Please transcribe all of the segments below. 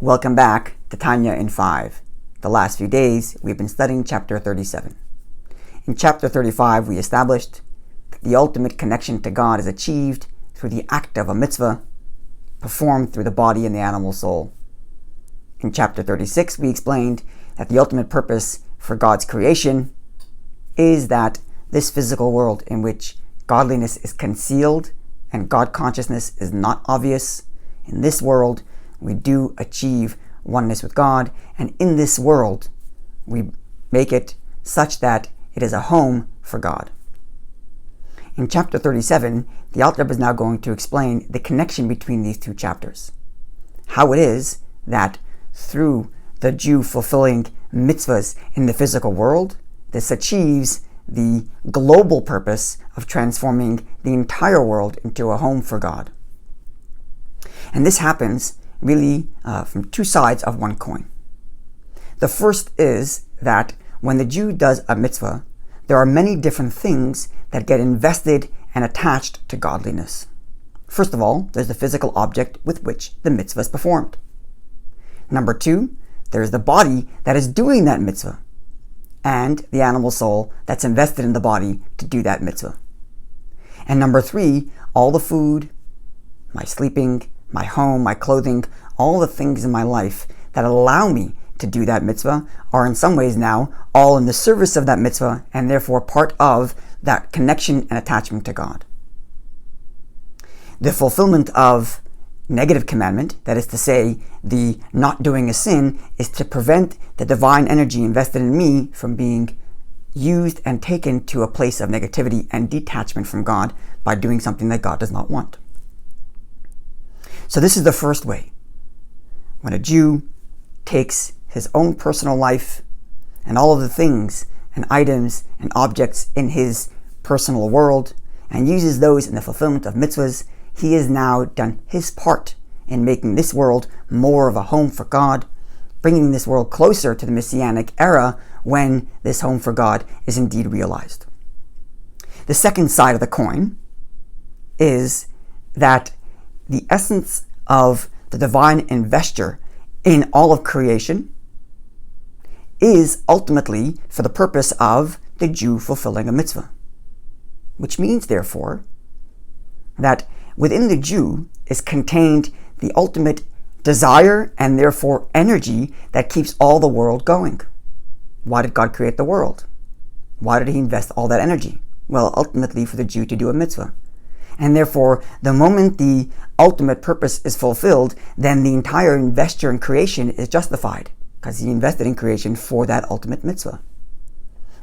Welcome back to Tanya in 5. The last few days, we've been studying chapter 37. In chapter 35, we established that the ultimate connection to God is achieved through the act of a mitzvah performed through the body and the animal soul. In chapter 36, we explained that the ultimate purpose for God's creation is that this physical world in which godliness is concealed and God consciousness is not obvious, in this world, we do achieve oneness with God, and in this world, we make it such that it is a home for God. In chapter 37, the Alter Rebbe is now going to explain the connection between these two chapters. How it is that through the Jew fulfilling mitzvahs in the physical world, this achieves the global purpose of transforming the entire world into a home for God. And this happens really from two sides of one coin. The first is that when the Jew does a mitzvah, there are many different things that get invested and attached to godliness. First of all, there's the physical object with which the mitzvah is performed. Number two, there's the body that is doing that mitzvah, and the animal soul that's invested in the body to do that mitzvah. And number three, all the food, my sleeping, my home, my clothing, all the things in my life that allow me to do that mitzvah are in some ways now all in the service of that mitzvah and therefore part of that connection and attachment to God. The fulfillment of negative commandment, that is to say, the not doing a sin, is to prevent the divine energy invested in me from being used and taken to a place of negativity and detachment from God by doing something that God does not want. So this is the first way. When a Jew takes his own personal life and all of the things and items and objects in his personal world and uses those in the fulfillment of mitzvahs, he has now done his part in making this world more of a home for God, bringing this world closer to the Messianic era when this home for God is indeed realized. The second side of the coin is that the essence of the divine investure in all of creation is ultimately for the purpose of the Jew fulfilling a mitzvah. Which means, therefore, that within the Jew is contained the ultimate desire and therefore energy that keeps all the world going. Why did God create the world? Why did He invest all that energy? Well, ultimately for the Jew to do a mitzvah. And therefore, the moment the ultimate purpose is fulfilled, then the entire investure in creation is justified, because he invested in creation for that ultimate mitzvah.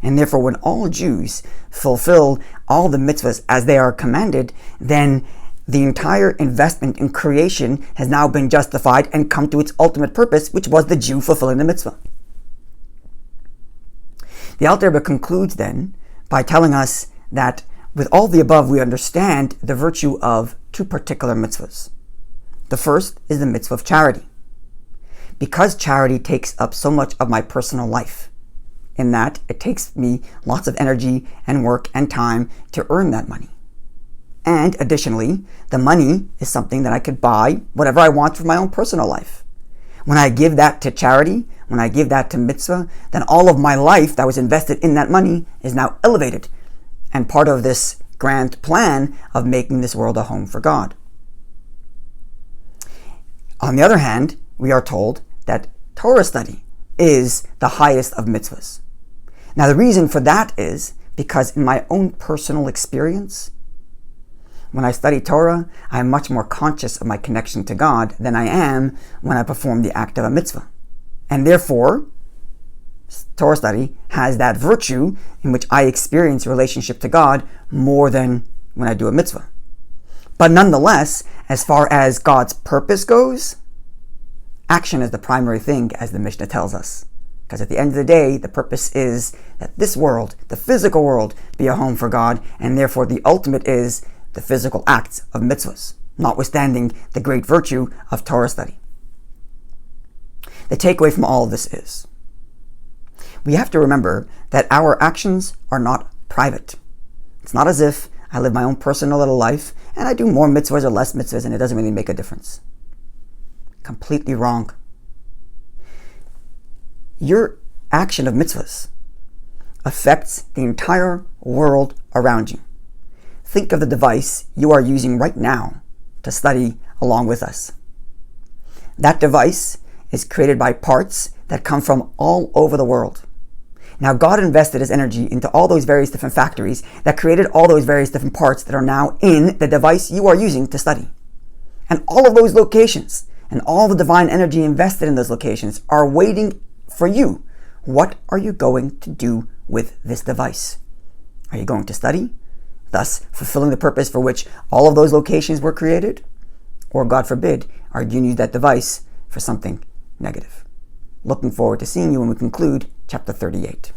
And therefore, when all Jews fulfill all the mitzvahs as they are commanded, then the entire investment in creation has now been justified and come to its ultimate purpose, which was the Jew fulfilling the mitzvah. The Alter Rebbe concludes then by telling us that with all the above, we understand the virtue of two particular mitzvahs. The first is the mitzvah of charity. Because charity takes up so much of my personal life, in that it takes me lots of energy and work and time to earn that money. And additionally, the money is something that I could buy whatever I want for my own personal life. When I give that to charity, when I give that to mitzvah, then all of my life that was invested in that money is now elevated and part of this grand plan of making this world a home for God. On the other hand, we are told that Torah study is the highest of mitzvahs. Now the reason for that is because in my own personal experience, when I study Torah, I am much more conscious of my connection to God than I am when I perform the act of a mitzvah. And therefore, Torah study has that virtue in which I experience relationship to God more than when I do a mitzvah. But nonetheless, as far as God's purpose goes, action is the primary thing, as the Mishnah tells us. Because at the end of the day, the purpose is that this world, the physical world, be a home for God, and therefore the ultimate is the physical acts of mitzvahs, notwithstanding the great virtue of Torah study. The takeaway from all of this is, we have to remember that our actions are not private. It's not as if I live my own personal little life and I do more mitzvahs or less mitzvahs and it doesn't really make a difference. Completely wrong. your action of mitzvahs affects the entire world around you. Think of the device you are using right now to study along with us. That device is created by parts that come from all over the world. Now, God invested His energy into all those various different factories that created all those various different parts that are now in the device you are using to study. And all of those locations and all the divine energy invested in those locations are waiting for you. What are you going to do with this device? Are you going to study, thus fulfilling the purpose for which all of those locations were created? Or, God forbid, are you going to use that device for something negative? Looking forward to seeing you when we conclude chapter 38.